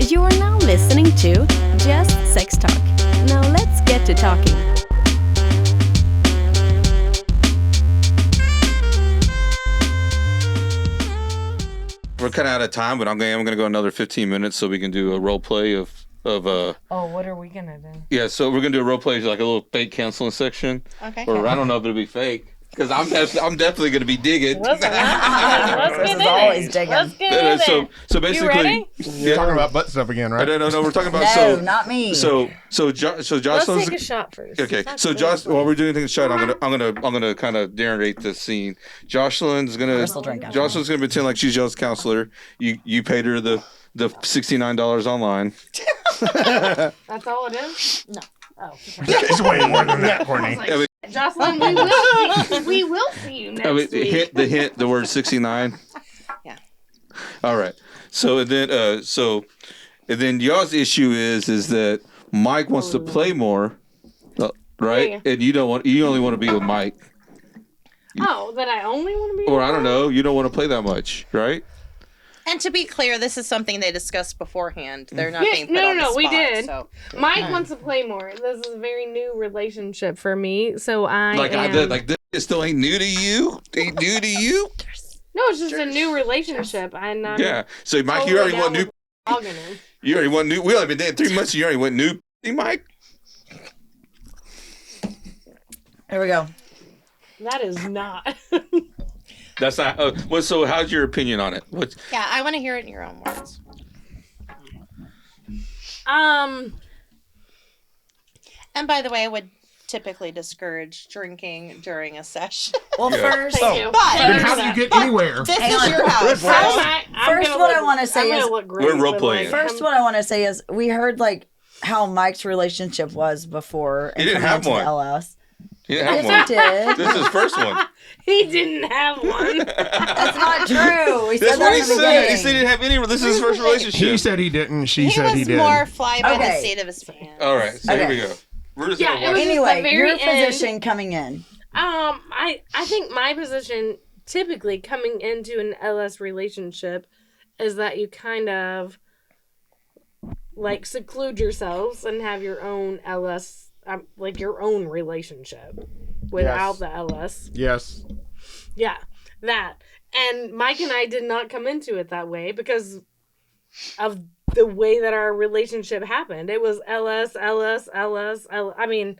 You're now listening to Just Sex Talk. Now let's get to talking. We're kind of out of time, but I'm going to go another 15 minutes so we can do a role play of Oh, what are we gonna do? Yeah, so we're gonna do a role play, like a little fake counseling section. Okay. Or I don't know if it'll be fake because I'm definitely gonna be digging. Let's get in always it. digging. Let's get in it. So basically, you ready? You're talking about butt stuff again, right? No, we're talking about No, not me. So Jocelyn's Let's take a shot first. Okay, so while we're doing things shot, I'm gonna kind of narrate this scene. Jocelyn's gonna pretend like she's y'all's counselor. You paid her the $69 online. That's all it is? No. Oh. It's way more than that, Courtney. Jocelyn, we will see you next week. The word 69. Yeah. All right. So then y'all's issue is that Mike wants to play more, right? Yeah. And you only want to be with Mike. Oh, that I only want to be Or with I don't know, you don't want to play that much, right? And to be clear, this is something they discussed beforehand. They're not being put on the spot. we did. So. Mike wants to play more. This is a very new relationship for me, so this still ain't new to you? Ain't new to you? No, it's just a new relationship. Yeah. So Mike, you already want new. You already want new. We only been dating 3 months. You already want new, Mike. Here we go. That is not. That's not. So how's your opinion on it? Yeah, I want to hear it in your own words. And by the way, I would typically discourage drinking during a session. Well, first, Then how do you get anywhere? This is your house. First, what I want to say is we're role playing. First, what I want to say is we heard how Mike's relationship was before. He didn't have one. LS. He didn't have Yes, one. he did. This is his first one. He didn't have one. That's not true. That's what he said. He said he didn't have any. This is his first relationship. He said he didn't. She said he did. He was more fly by the seat of his pants. All right. So here we go. We're just gonna watch. Anyway, your position coming in. I think my position typically coming into an LS relationship is that you kind of seclude yourselves and have your own LS. Your own relationship without the LS. Yes. Yeah, that. And Mike and I did not come into it that way because of the way that our relationship happened. It was LS. I mean,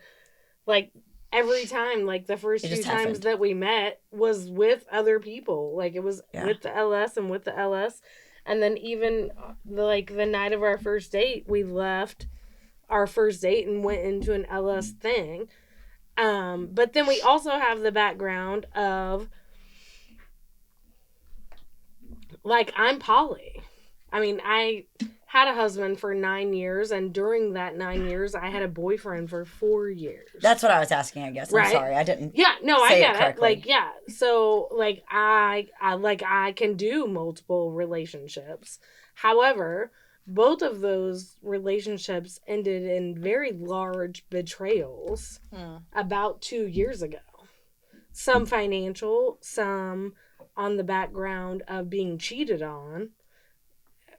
every time, the first few times that we met was with other people. It was with the LS and with the LS. And then even, the night of our first date, we left our first date and went into an LS thing. But then we also have the background of I'm poly. I mean, I had a husband for 9 years, and during that 9 years, I had a boyfriend for 4 years. That's what I was asking, I guess. I'm sorry, I didn't. Yeah, no, I get it. Correctly. So I can do multiple relationships. However, both of those relationships ended in very large betrayals about 2 years ago. Some financial, some on the background of being cheated on,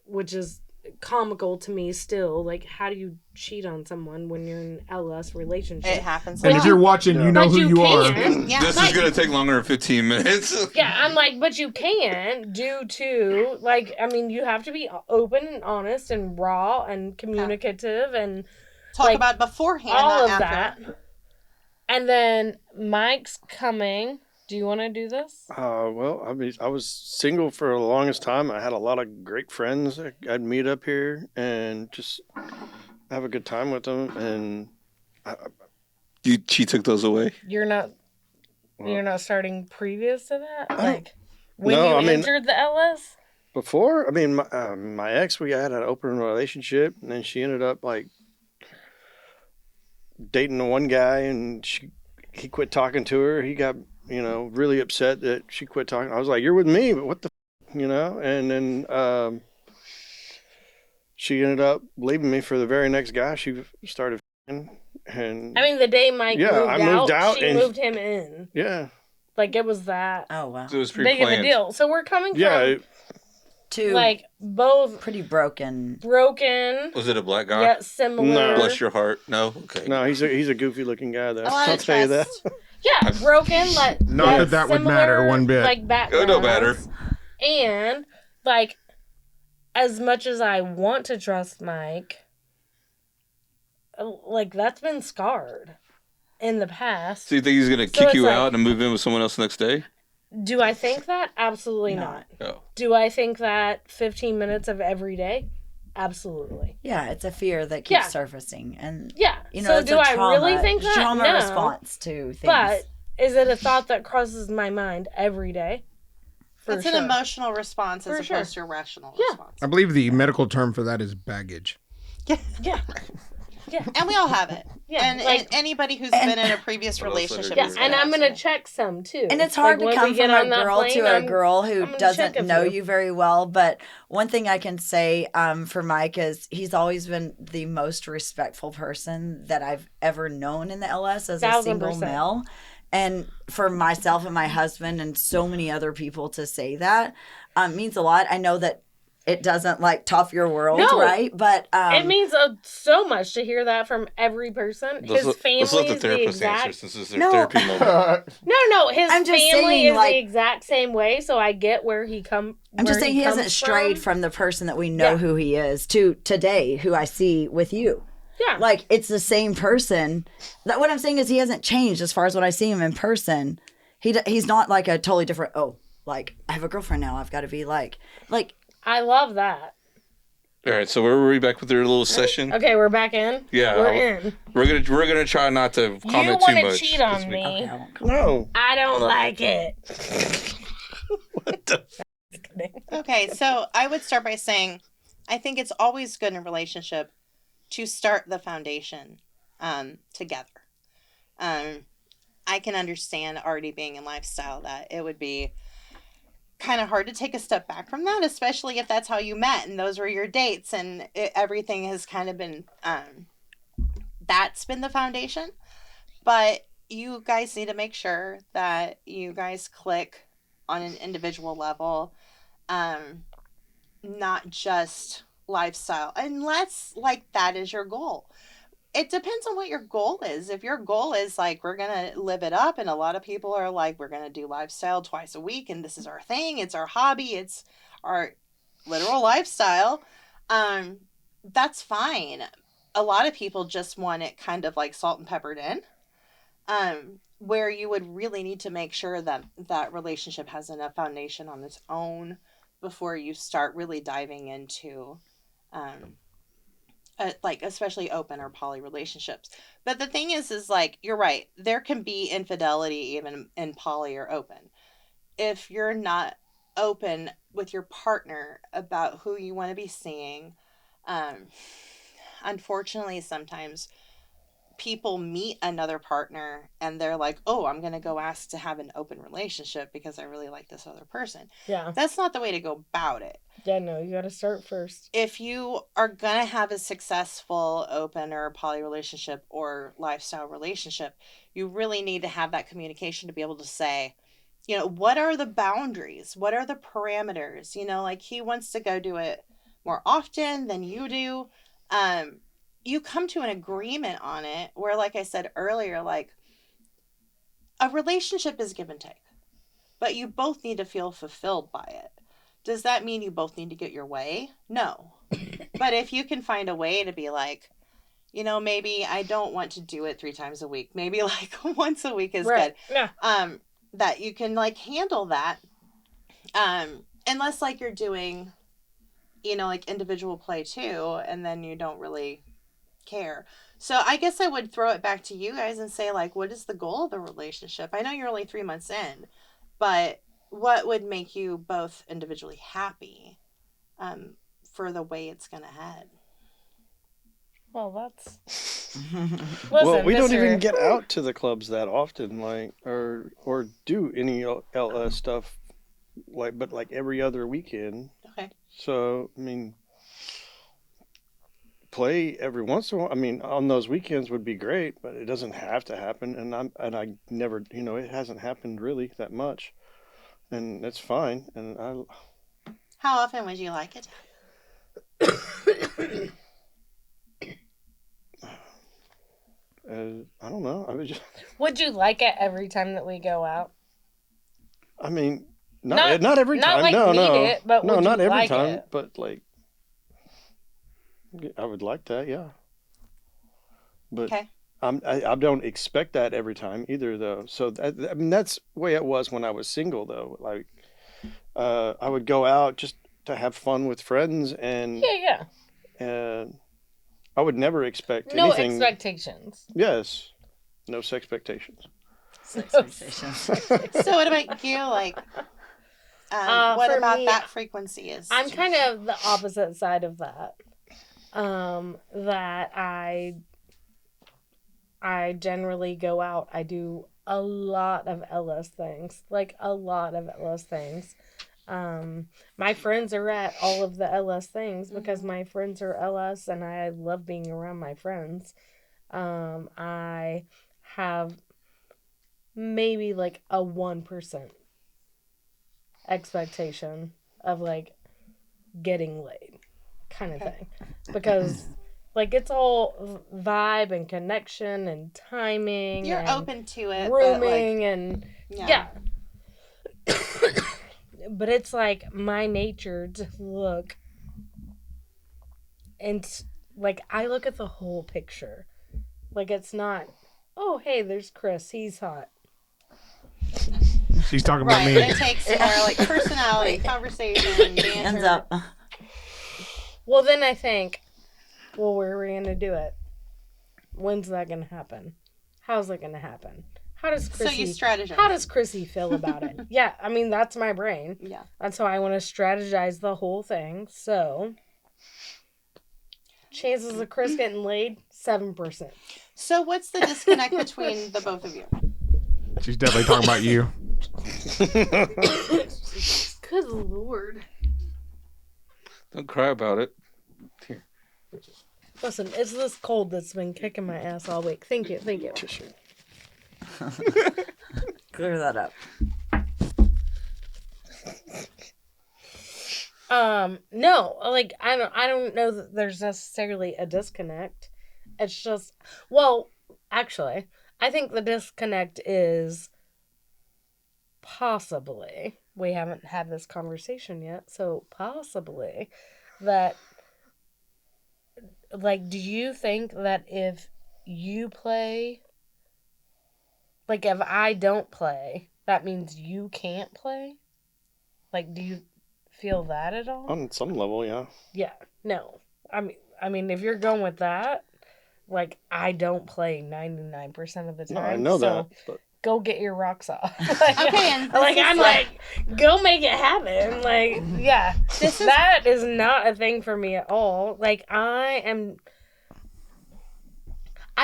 which is comical to me still. How do you cheat on someone when you're in an LS relationship? It happens. And if you're watching, you know who you are. Yeah. This is going to take longer than 15 minutes. Yeah, I'm but you can due to, you have to be open and honest and raw and communicative and talk about beforehand. All of after. that. And then Mike's coming. Do you want to do this? Well, I was single for the longest time. I had a lot of great friends I'd meet up here and just have a good time with them. And she took those away. You're not starting previous to that? Entered the LS? Before, my ex, we had an open relationship, and then she ended up dating the one guy, and he quit talking to her. He got really upset that she quit talking. I was like, "You're with me, but what the And then she ended up leaving me for the very next guy she started and the day Mike moved out, she moved him in. Yeah. It was that. Oh, wow. So it was big of a deal. So we're coming from... Two like both pretty broken. Was it a black guy? yet similar. No. Bless your heart. No. Okay. No, he's a goofy looking guy though. A lot I'll of tell you that. trust. Yeah, broken. Like Not yet that would matter similar, one bit. Like It backgrounds. don't matter. And like, as much as I want to trust Mike, like that's been scarred in the past. So you think he's gonna So kick it's you like- out and move in with someone else the next day? Do I think that? Absolutely not. Oh. Do I think that 15 minutes of every day? Absolutely. Yeah, it's a fear that keeps Yeah. surfacing, and Yeah. you know, So it's do a I trauma, really think that? trauma No. response to things. But is it a thought that crosses my mind every day? For It's sure. an emotional response as For sure. opposed to a rational Yeah. response. I believe the medical term for that is baggage. Yeah. And we all have it. Yeah. And, like, and anybody who's been in a previous What else relationship did I yeah, is do? and gonna I'm have gonna some. check some too. And it's hard Like, to when come we get from a on that girl plane, to a I'm- girl who I'm gonna doesn't check a know few. you very well. But one thing I can say for Mike is he's always been the most respectful person that I've ever known in the LS as a 1000%. single male. And for myself and my husband and so many other people to say that means a lot. I know that it doesn't like top your world, No. right? But It means so much to hear that from every person. His family Let's let the is the therapist answer exact. since this is their No. therapy moment. No. His I'm just family saying, is like- the exact same way. So I get where he come. I'm just where saying he hasn't comes strayed from the person that we know Yeah. who he is to today, who I see with you. Yeah. Like it's the same person. That what I'm saying is he hasn't changed as far as when I see him in person. He's not like a totally different. Oh, like I have a girlfriend now. I've got to be like. I love that. All right, so were we back with their little session? Okay, we're back in. Yeah, we're in. We're gonna try not to You comment want too to much. cheat this on week. me? Okay, I won't come. No. I don't like it. Okay, so I would start by saying I think it's always good in a relationship to start the foundation together. I can understand already being in lifestyle that it would be kind of hard to take a step back from that, especially if that's how you met and those were your dates and everything has kind of been that's been the foundation. But you guys need to make sure that you guys click on an individual level, not just lifestyle, unless like that is your goal. It depends on what your goal is. If your goal is like we're gonna live it up, and a lot of people are like we're gonna do lifestyle twice a week and this is our thing, it's our hobby, it's our literal lifestyle, that's fine. A lot of people just want it kind of like salt and peppered in, where you would really need to make sure that that relationship has enough foundation on its own before you start really diving into like especially open or poly relationships. But the thing is like you're right, there can be infidelity even in poly or open. If you're not open with your partner about who you want to be seeing, unfortunately sometimes people meet another partner and they're like, oh, I'm going to go ask to have an open relationship because I really like this other person. Yeah. That's not the way to go about it. Yeah, no, you got to start first. If you are going to have a successful open or poly relationship or lifestyle relationship, you really need to have that communication to be able to say, you know, what are the boundaries? What are the parameters? You know, like he wants to go do it more often than you do. You come to an agreement on it where, like I said earlier, like a relationship is give and take, but you both need to feel fulfilled by it. Does that mean you both need to get your way? No. But if you can find a way to be like, you know, maybe I don't want to do it 3 times a week. Maybe like once a week is Right. good. Yeah. That you can like handle that. Unless like you're doing, you know, like individual play too, and then you don't really care. So I guess I would throw it back to you guys and say like, what is the goal of the relationship? I know you're only 3 months in, but what would make you both individually happy for the way it's gonna head? Well, that's. Well, we don't Mr. even get out to the clubs that often, like, or do any LS stuff, but every other weekend. Okay. So I mean, play every once in a while. I mean, on those weekends would be great, but it doesn't have to happen. And I never, it hasn't happened really that much, and that's fine. And How often would you like it? I don't know. I would just. Would you like it every time that we go out? I mean, not every not time. like No, need no, it, but no, would not you every like time. it? But like, I would like that. Yeah. But Okay. I don't expect that every time either, though. So I mean, that's the way it was when I was single, though. Like, I would go out just to have fun with friends, and and I would never expect no anything. expectations. Yes, no expectations. Expectations. So what about you? Like, what for about me, that frequency is? I'm kind of the opposite side of that. That I generally go out. I do a lot of LS things. Like, a lot of LS things. My friends are at all of the LS things because my friends are LS and I love being around my friends. I have maybe like a 1% expectation of like getting laid kind of thing. Because like it's all vibe and connection and timing. You're and open to it. grooming but and yeah. But it's like my nature to look and like I look at the whole picture. Like it's not, oh hey, there's Chris, he's hot. She's talking about me. It takes more like personality, conversation, Hands banter. up. Well, then I think, well, where are we going to do it? When's that going to happen? How's it going to happen? How does Chrissy, So you strategize. How does Chrissy feel about it? Yeah, I mean, that's my brain. Yeah. That's how I want to strategize the whole thing. So, chances of Chris getting laid, 7%. So what's the disconnect between the both of you? She's definitely talking about you. Good Lord. Don't cry about it. Here. Listen, it's this cold that's been kicking my ass all week. Thank you. Clear that up. No, like I don't know that there's necessarily a disconnect. It's just, well, actually, I think the disconnect is possibly, we haven't had this conversation yet, so possibly that, like, do you think that if you play, like, if I don't play, that means you can't play? Like, do you feel that at all? On some level, yeah. Yeah, no. I mean, if you're going with that, like, I don't play 99% of the time. No, I know that. But Go get your rocks off. Like, Okay, and like this I'm is like, go make it happen. Like, yeah, that is not a thing for me at all. Like, I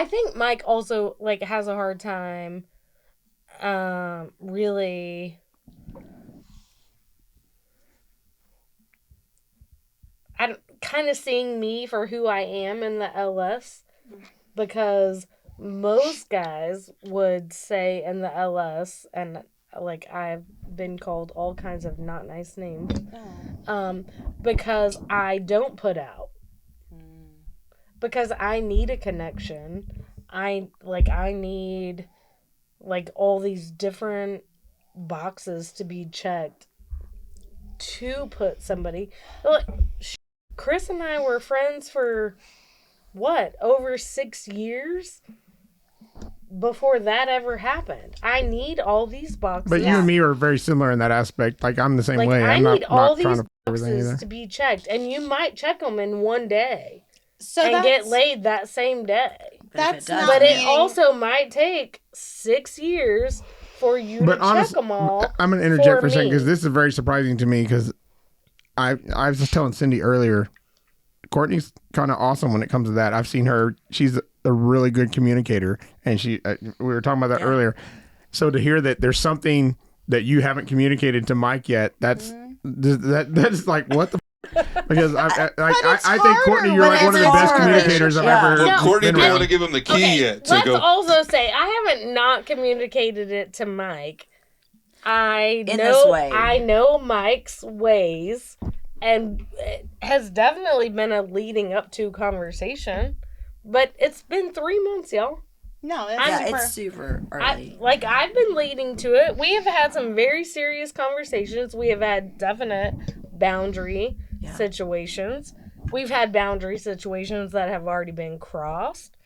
think Mike also like has a hard time, really. I'm kind of seeing me for who I am in the LS, because most guys would say in the LS, and like I've been called all kinds of not nice names, because I don't put out, because I need a connection. I need like all these different boxes to be checked to put somebody. Like, Chris and I were friends for what, over 6 years before that ever happened. I need all these boxes. But you and me are very similar in that aspect. Like, I'm the same like, way. I I'm need not all trying these to everything either. boxes to be checked, and you might check them in one day So and get laid that same day. That's But not But it meaning- also might take 6 years for you to check them all. I'm going to interject for a second me. because this is very surprising to me, because I was just telling Cindy earlier, Courtney's kind of awesome when it comes to that. I've seen her. She's a really good communicator, and we were talking about that earlier. So to hear that there's something that you haven't communicated to Mike yet, that is like, what the because I think Courtney, you're like one of the best hard. communicators I've ever Well, Courtney been didn't around. want to give him the key yet to Let's go. also say I haven't not communicated it to Mike. In this way. I know Mike's ways, And it has definitely been a leading up to conversation. But it's been 3 months, y'all. No, It's super early. I've been leading to it. We have had some very serious conversations. We have had definite boundary situations. We've had boundary situations that have already been crossed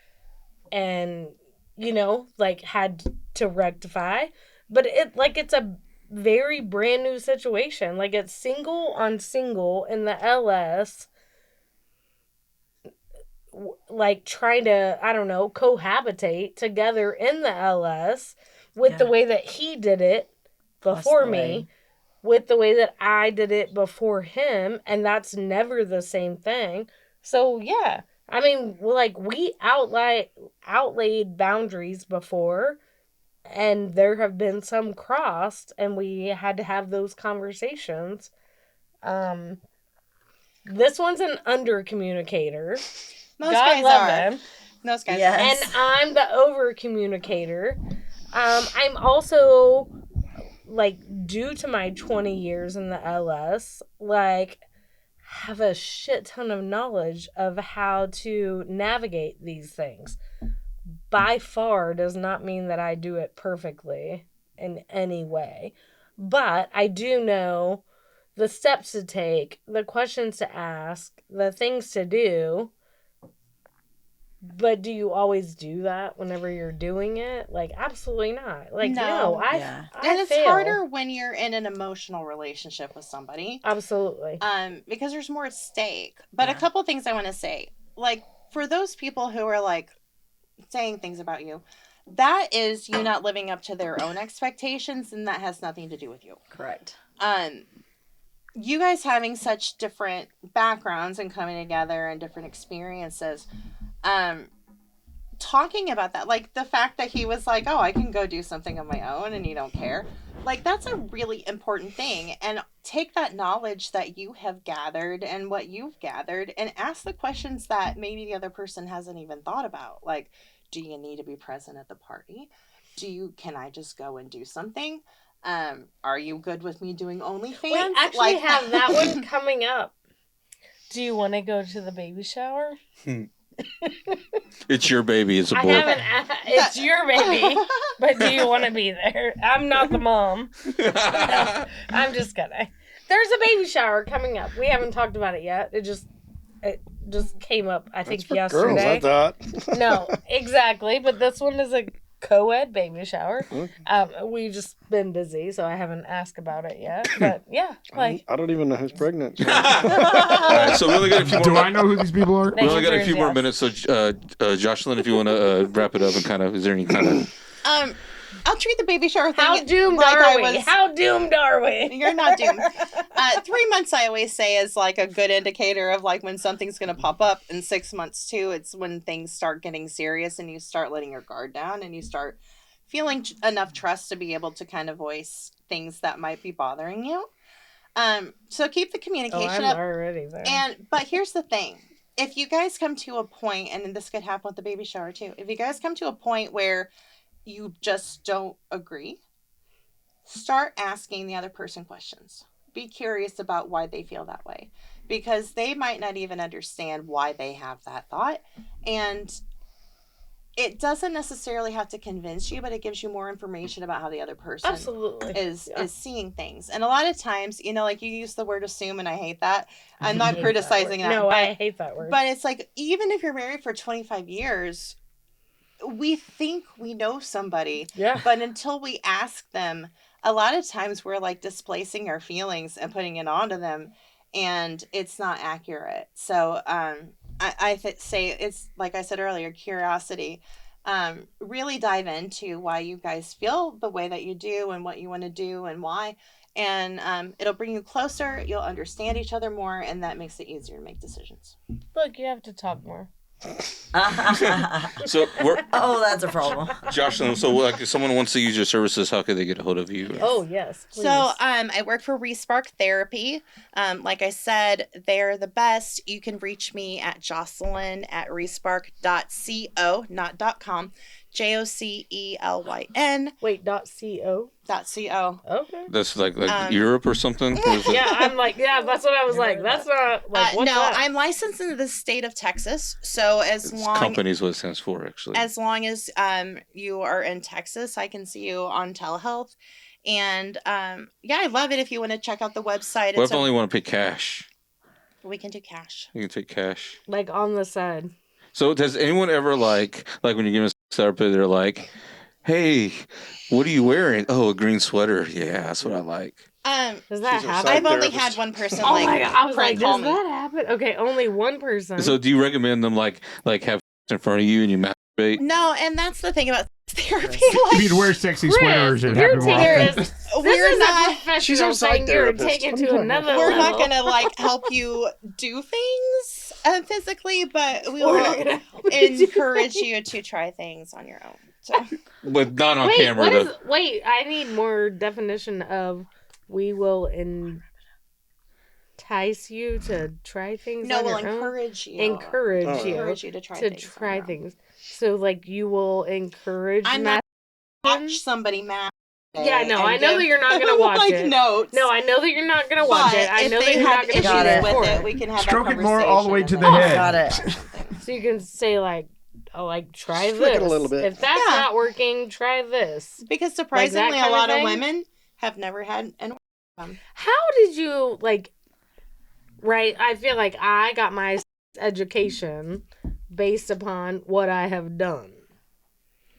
and, had to rectify. But it's a very brand new situation. Like, it's single on single in the LS, like, trying to, I don't know, cohabitate together in the LS with the way that he did it before me, with the way that I did it before him, and that's never the same thing. So, yeah. I mean, like, we outlaid boundaries before, and there have been some crossed, and we had to have those conversations. This one's an under communicator. Most God guys love are. him. Most guys And I'm the over communicator. I'm also, like, due to my 20 years in the LS, like, have a shit ton of knowledge of how to navigate these things. By far does not mean that I do it perfectly in any way. But I do know the steps to take, the questions to ask, the things to do. But do you always do that whenever you're doing it? Like, absolutely not. Like, no, I and it's fail. harder when you're in an emotional relationship with somebody. Absolutely. Because there's more at stake. But a couple things I want to say. Like, for those people who are, like, saying things about you, that is you not living up to their own expectations, and that has nothing to do with you. Correct. You guys having such different backgrounds and coming together and different experiences, talking about that, like the fact that he was like, oh, I can go do something on my own and you don't care, like, that's a really important thing. And take that knowledge that you have gathered and what you've gathered and ask the questions that maybe the other person hasn't even thought about. Like, do you need to be present at the party? Can I just go and do something? Are you good with me doing OnlyFans? We actually have that one coming up. Do you want to go to the baby shower? It's your baby. It's a boy. It's your baby, but do you want to be there? I'm not the mom. No, I'm just kidding. There's a baby shower coming up. We haven't talked about it yet. It just came up, I think, yesterday. Girls, I thought. No, exactly. But this one is a co-ed baby shower. We've just been busy, so I haven't asked about it yet. But yeah, like, I don't even know who's pregnant. So. All right, so we only got a few more. Do I know who these people are? We only got a few more minutes. So, Jocelyn, if you want to wrap it up and kind of, is there any kind of? I'll treat the baby shower thing. How doomed like are I we? was. How doomed are we? You're not doomed. 3 months, I always say, is like a good indicator of like when something's going to pop up. And 6 months too, it's when things start getting serious and you start letting your guard down and you start feeling enough trust to be able to kind of voice things that might be bothering you. So keep the communication up. Already there. But here's the thing. If you guys come to a point, and this could happen with the baby shower too, if you guys come to a point where you just don't agree, start asking the other person questions. Be curious about why they feel that way, because they might not even understand why they have that thought. And it doesn't necessarily have to convince you, but it gives you more information about how the other person is seeing things. And a lot of times, like you use the word assume, and I hate that. I'm not criticizing that. No, I hate that word. But it's like, even if you're married for 25 years, we think we know somebody. Yeah. But until we ask them, a lot of times we're like displacing our feelings and putting it onto them, and it's not accurate. So I say it's, like I said earlier, curiosity. Really dive into why you guys feel the way that you do and what you want to do and why. And it'll bring you closer. You'll understand each other more, and that makes it easier to make decisions. Look, you have to talk more. So we're Oh, that's a problem. Jocelyn. So like, if someone wants to use your services, how can they get a hold of you? Oh, yes. Please. So, I work for Respark Therapy. Like I said, they're the best. You can reach me at Jocelyn at respark.co, not .com. JOCELYN. Wait, .co? .co. Okay. That's like Europe or something. Yeah, I'm like, yeah, that's what I was like. That's not like what's no, that? I'm licensed in the state of Texas. So It's company is what it stands for, actually. as long as you are in Texas, I can see you on telehealth. And yeah, I love it. If you want to check out the website, What if I only want to pay cash? we can do cash. You can take cash. Like on the side. So does anyone ever like when you give a therapy, they're like, "Hey, what are you wearing? Oh, a green sweater. Yeah, that's what I like." Does that She's a happen? psych I've only therapist. had one person Oh like my god! I was prank like, call does me. that happen? Okay, only one person. So do you recommend them like have in front of you and you masturbate? No, and that's the thing about therapy. If Like, you'd wear sexy Chris, sweaters and you're have them taking off. this. we're This is not. a professional She's our psych thing. You're therapist. taking to another We're level. not gonna like help you do things physically, but we We're will not gonna help you do encourage you to try things on your own. So But not on Wait, camera. what though. is? Wait, I need more definition of. We will entice you to try things. no, on we'll your own? encourage you. Encourage Oh. you Encourage you to try to things. on try your own. things. So like you will encourage. I'm not Watch somebody masturbate. Yeah, no, and I know give, that you're not gonna watch like, it. Notes. No, I know that you're not gonna watch But it. I if know that they you're have not gonna issues Got it. with record it, we can have Stroke that it more all the way to the conversation head. and Got it. So you can say like, oh, like try Flick this. it a little bit. If that's Yeah. not working, try this. Because surprisingly, kind a of lot of thing? women have never had an orgasm. How did you like? Right, I feel like I got my education based upon what I have done.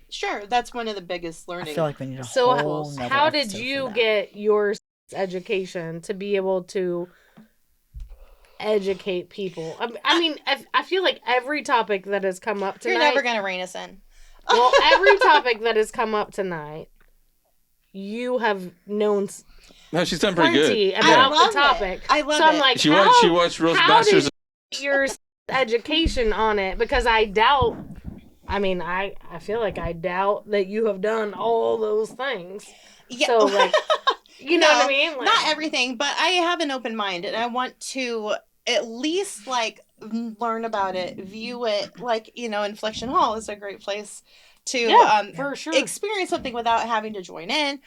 Sure, that's one of the biggest I learning. feel like we need a So whole nother how did episode for you that. get your education to be able to educate people? I mean, I feel like every topic that has come up You're tonight. never gonna rein us in. Well, every topic that has come up tonight, you have known No, she's done pretty plenty good. I about love the topic. I love so I'm it. like, She how, watched Roast how Masters. did you get your education on it? Because I doubt. I mean, I feel like I doubt that you have done all those things. Yeah. So like, you know what I mean? Like, Not everything, but I have an open mind and I want to at least like learn about it, view it. Like, Inflection Hall is a great place to for sure. experience something without having to join in.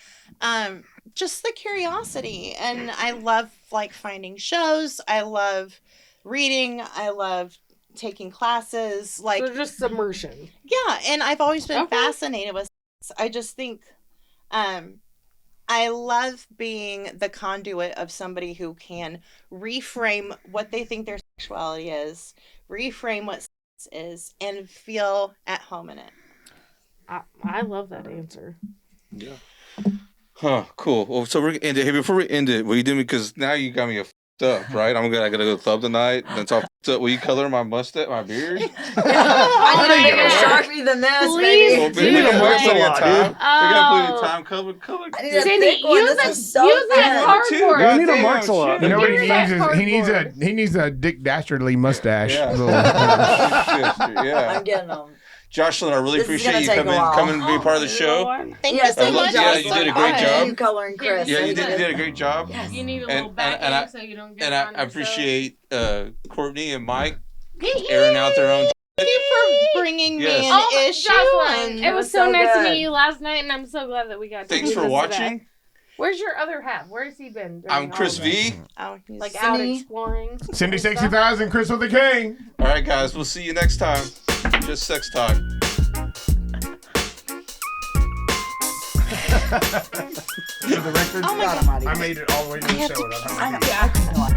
Just the curiosity. And I love like finding shows. I love reading. I love taking classes. Like, so just submersion. yeah, and I've always been Okay. fascinated with sex. I just think I love being the conduit of somebody who can reframe what they think their sexuality is, reframe what sex is, and feel at home in it. I love that answer. Yeah. Huh, cool. Well, so we're gonna end it. Hey, before we end it, what are you doing? Because now you got me f***ed up, right? I gotta go to the club tonight. That's all f***ed up. Will you color my mustache, my beard? I know you're God. Sharpie than this, Please Well, baby. do. we got Marks plenty a of lot, time. dude. We got plenty of Oh. time. Color. I need a Cindy, thick one. use This that- is so use that thin. cardboard. We need a Goddamn, Marks a lot. shit. You know what he Here's that needs? cardboard. He needs a Dick Dastardly mustache. Yeah. Little- Yeah. I'm getting them. Jocelyn, I really This is appreciate gonna you take a coming while. and being part of the show. Thank Yes, you so thank you, much. Yeah, you did a great job. You coloring Chris. Yeah, you Thank did a great job. Yes. You need a And- little back and end so you don't get And on I yourself. appreciate Courtney and Mike airing out their own. Thank you for bringing me Yes. an Oh, issue. Jocelyn, And it was so so nice to good. meet you last night, and I'm so glad that we got to Thanks do for this watching. today. Where's your other half? Where's he been? during I'm all Chris of this? V. oh, he's Like out Cindy. exploring. Cindy and stuff? 60,000, Chris with the King. All right, guys, we'll see you next time. Just sex talk. For the record, Oh my God God. almighty. I made it all the way to the have show. to without I having know. to- Yeah.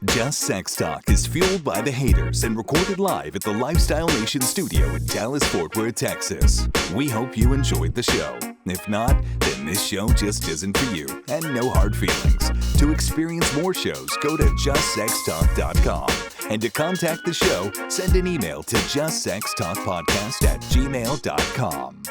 Just Sex Talk is fueled by the haters and recorded live at the Lifestyle Nation studio in Dallas, Fort Worth, Texas. We hope you enjoyed the show. If not, then this show just isn't for you, and no hard feelings. To experience more shows, go to JustSexTalk.com. And to contact the show, send an email to JustSexTalkPodcast@gmail.com.